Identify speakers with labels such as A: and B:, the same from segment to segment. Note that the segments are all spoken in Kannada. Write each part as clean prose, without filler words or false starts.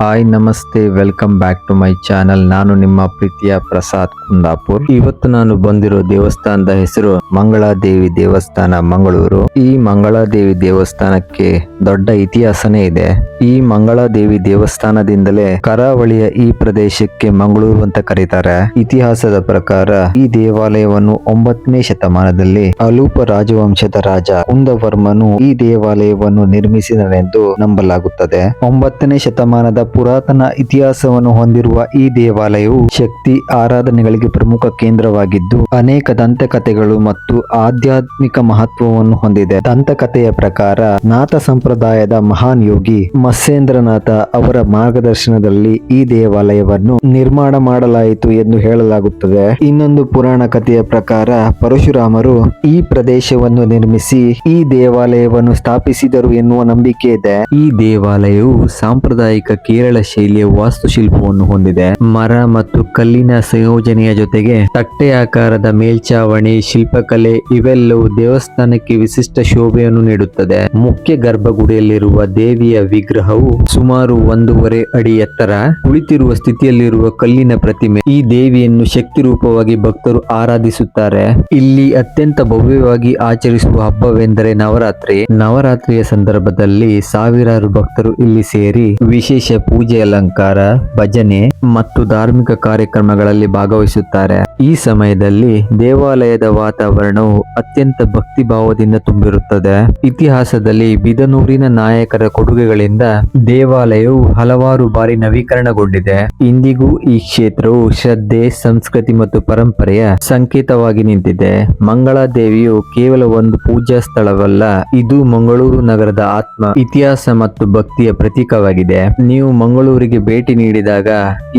A: Hi namaste, welcome back to my channel. ನಾನು ನಿಮ್ಮ ಪ್ರೀತಿಯ ಪ್ರಸಾದ್ ಕುಂದಾಪುರ್. ಇವತ್ತು ನಾನು ಬಂದಿರೋ ದೇವಸ್ಥಾನದ ಹೆಸರು ಮಂಗಳಾದೇವಿ ದೇವಸ್ಥಾನ, ಮಂಗಳೂರು. ಈ ಮಂಗಳಾದೇವಿ ದೇವಸ್ಥಾನಕ್ಕೆ ದೊಡ್ಡ ಇತಿಹಾಸನೇ ಇದೆ. ಈ ಮಂಗಳಾದೇವಿ ದೇವಸ್ಥಾನದಿಂದಲೇ ಕರಾವಳಿಯ ಈ ಪ್ರದೇಶಕ್ಕೆ ಮಂಗಳೂರು ಅಂತ ಕರೀತಾರೆ. ಇತಿಹಾಸದ ಪ್ರಕಾರ ಈ ದೇವಾಲಯವನ್ನು 9ನೇ ಶತಮಾನದಲ್ಲಿ ಅಲೂಪ ರಾಜವಂಶದ ರಾಜ ಕುಂದವರ್ಮನು ಈ ದೇವಾಲಯವನ್ನು ನಿರ್ಮಿಸಿದನೆಂದು ನಂಬಲಾಗುತ್ತದೆ. 9ನೇ ಶತಮಾನದ ಪುರಾತನ ಇತಿಹಾಸವನ್ನು ಹೊಂದಿರುವ ಈ ದೇವಾಲಯವು ಶಕ್ತಿ ಆರಾಧನೆಗಳಿಗೆ ಪ್ರಮುಖ ಕೇಂದ್ರವಾಗಿದ್ದು ಅನೇಕ ದಂತಕಥೆಗಳು ಮತ್ತು ಆಧ್ಯಾತ್ಮಿಕ ಮಹತ್ವವನ್ನು ಹೊಂದಿದೆ. ದಂತಕಥೆಯ ಪ್ರಕಾರ ನಾಥ ಸಂಪ್ರದಾಯದ ಮಹಾನ್ ಯೋಗಿ ಮತ್ಸ್ಯೇಂದ್ರನಾಥ ಅವರ ಮಾರ್ಗದರ್ಶನದಲ್ಲಿ ಈ ದೇವಾಲಯವನ್ನು ನಿರ್ಮಾಣ ಮಾಡಲಾಯಿತು ಎಂದು ಹೇಳಲಾಗುತ್ತದೆ. ಇನ್ನೊಂದು ಪುರಾಣ ಕಥೆಯ ಪ್ರಕಾರ ಪರಶುರಾಮರು ಈ ಪ್ರದೇಶವನ್ನು ನಿರ್ಮಿಸಿ ಈ ದೇವಾಲಯವನ್ನು ಸ್ಥಾಪಿಸಿದರು ಎನ್ನುವ ನಂಬಿಕೆ ಇದೆ. ಈ ದೇವಾಲಯವು ಸಾಂಪ್ರದಾಯಿಕ ಕೇರಳ ಶೈಲಿಯ ವಾಸ್ತುಶಿಲ್ಪವನ್ನು ಹೊಂದಿದೆ. ಮರ ಮತ್ತು ಕಲ್ಲಿನ ಸಂಯೋಜನೆಯ ಜೊತೆಗೆ ತಟ್ಟೆ ಆಕಾರದ ಮೇಲ್ಚಾವಣಿ, ಶಿಲ್ಪಕಲೆ ಇವೆಲ್ಲವೂ ದೇವಸ್ಥಾನಕ್ಕೆ ವಿಶಿಷ್ಟ ಶೋಭೆಯನ್ನು ನೀಡುತ್ತದೆ. ಮುಖ್ಯ ಗರ್ಭಗುಡಿಯಲ್ಲಿರುವ ದೇವಿಯ ವಿಗ್ರಹವು ಸುಮಾರು 1.5 ಅಡಿ ಎತ್ತರ, ಕುಳಿತಿರುವ ಸ್ಥಿತಿಯಲ್ಲಿರುವ ಕಲ್ಲಿನ ಪ್ರತಿಮೆ. ಈ ದೇವಿಯನ್ನು ಶಕ್ತಿ ರೂಪವಾಗಿ ಭಕ್ತರು ಆರಾಧಿಸುತ್ತಾರೆ. ಇಲ್ಲಿ ಅತ್ಯಂತ ಭವ್ಯವಾಗಿ ಆಚರಿಸುವ ಹಬ್ಬವೆಂದರೆ ನವರಾತ್ರಿ. ನವರಾತ್ರಿಯ ಸಂದರ್ಭದಲ್ಲಿ ಸಾವಿರಾರು ಭಕ್ತರು ಇಲ್ಲಿ ಸೇರಿ ವಿಶೇಷ ಪೂಜೆ, ಅಲಂಕಾರ, ಭಜನೆ ಮತ್ತು ಧಾರ್ಮಿಕ ಕಾರ್ಯಕ್ರಮಗಳಲ್ಲಿ ಭಾಗವಹಿಸುತ್ತಾರೆ. ಈ ಸಮಯದಲ್ಲಿ ದೇವಾಲಯದ ವಾತಾವರಣವು ಅತ್ಯಂತ ಭಕ್ತಿ ಭಾವದಿಂದ ತುಂಬಿರುತ್ತದೆ. ಇತಿಹಾಸದಲ್ಲಿ ಬಿದನೂರಿನ ನಾಯಕರ ಕೊಡುಗೆಗಳಿಂದ ದೇವಾಲಯವು ಹಲವಾರು ಬಾರಿ ನವೀಕರಣಗೊಂಡಿದೆ. ಇಂದಿಗೂ ಈ ಕ್ಷೇತ್ರವು ಶ್ರದ್ಧೆ, ಸಂಸ್ಕೃತಿ ಮತ್ತು ಪರಂಪರೆಯ ಸಂಕೇತವಾಗಿ ನಿಂತಿದೆ. ಮಂಗಳಾದೇವಿಯು ಕೇವಲ ಒಂದು ಪೂಜಾ ಸ್ಥಳವಲ್ಲ, ಇದು ಮಂಗಳೂರು ನಗರದ ಆತ್ಮ, ಇತಿಹಾಸ ಮತ್ತು ಭಕ್ತಿಯ ಪ್ರತೀಕವಾಗಿದೆ. ನೀವು ಮಂಗಳೂರಿಗೆ ಭೇಟಿ ನೀಡಿದಾಗ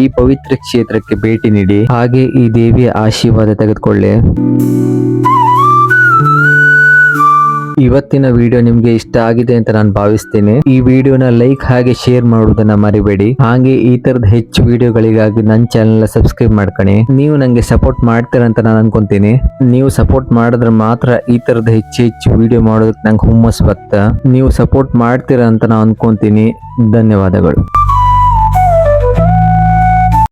A: ಈ ಪವಿತ್ರ ಕ್ಷೇತ್ರಕ್ಕೆ ಭೇಟಿ ನೀಡಿ, ಹಾಗೆ ಈ ದೇವಿಯ ಆಶೀರ್ವಾದ ತೆಗೆದುಕೊಳ್ಳಿ. ಇವತ್ತಿನ ವಿಡಿಯೋ ನಿಮ್ಗೆ ಇಷ್ಟ ಆಗಿದೆ ಅಂತ ನಾನು ಭಾವಿಸ್ತೇನೆ. ಈ ವಿಡಿಯೋನ ಲೈಕ್ ಹಾಗೆ ಶೇರ್ ಮಾಡುವುದನ್ನ ಮರಿಬೇಡಿ. ಹಾಗೆ ಈ ತರದ ಹೆಚ್ಚು ವಿಡಿಯೋಗಳಿಗಾಗಿ ನನ್ನ ಚಾನೆಲ್ ಸಬ್ಸ್ಕ್ರೈಬ್ ಮಾಡ್ಕೊಳ್ಳಿ. ನೀವು ನಂಗೆ ಸಪೋರ್ಟ್ ಮಾಡ್ತೀರಾ ಅಂತ ನಾನು ಅನ್ಕೊಂತೀನಿ. ನೀವು ಸಪೋರ್ಟ್ ಮಾಡಿದ್ರೆ ಮಾತ್ರ ಈ ತರದ ಹೆಚ್ಚು ವಿಡಿಯೋ ಮಾಡೋದಕ್ಕೆ ನಂಗೆ ಹುಮ್ಮಸ್ ಬರುತ್ತೆ. ನೀವು ಸಪೋರ್ಟ್ ಮಾಡ್ತೀರಾ ಅಂತ ನಾನು ಅನ್ಕೊಂತೀನಿ. ಧನ್ಯವಾದಗಳು.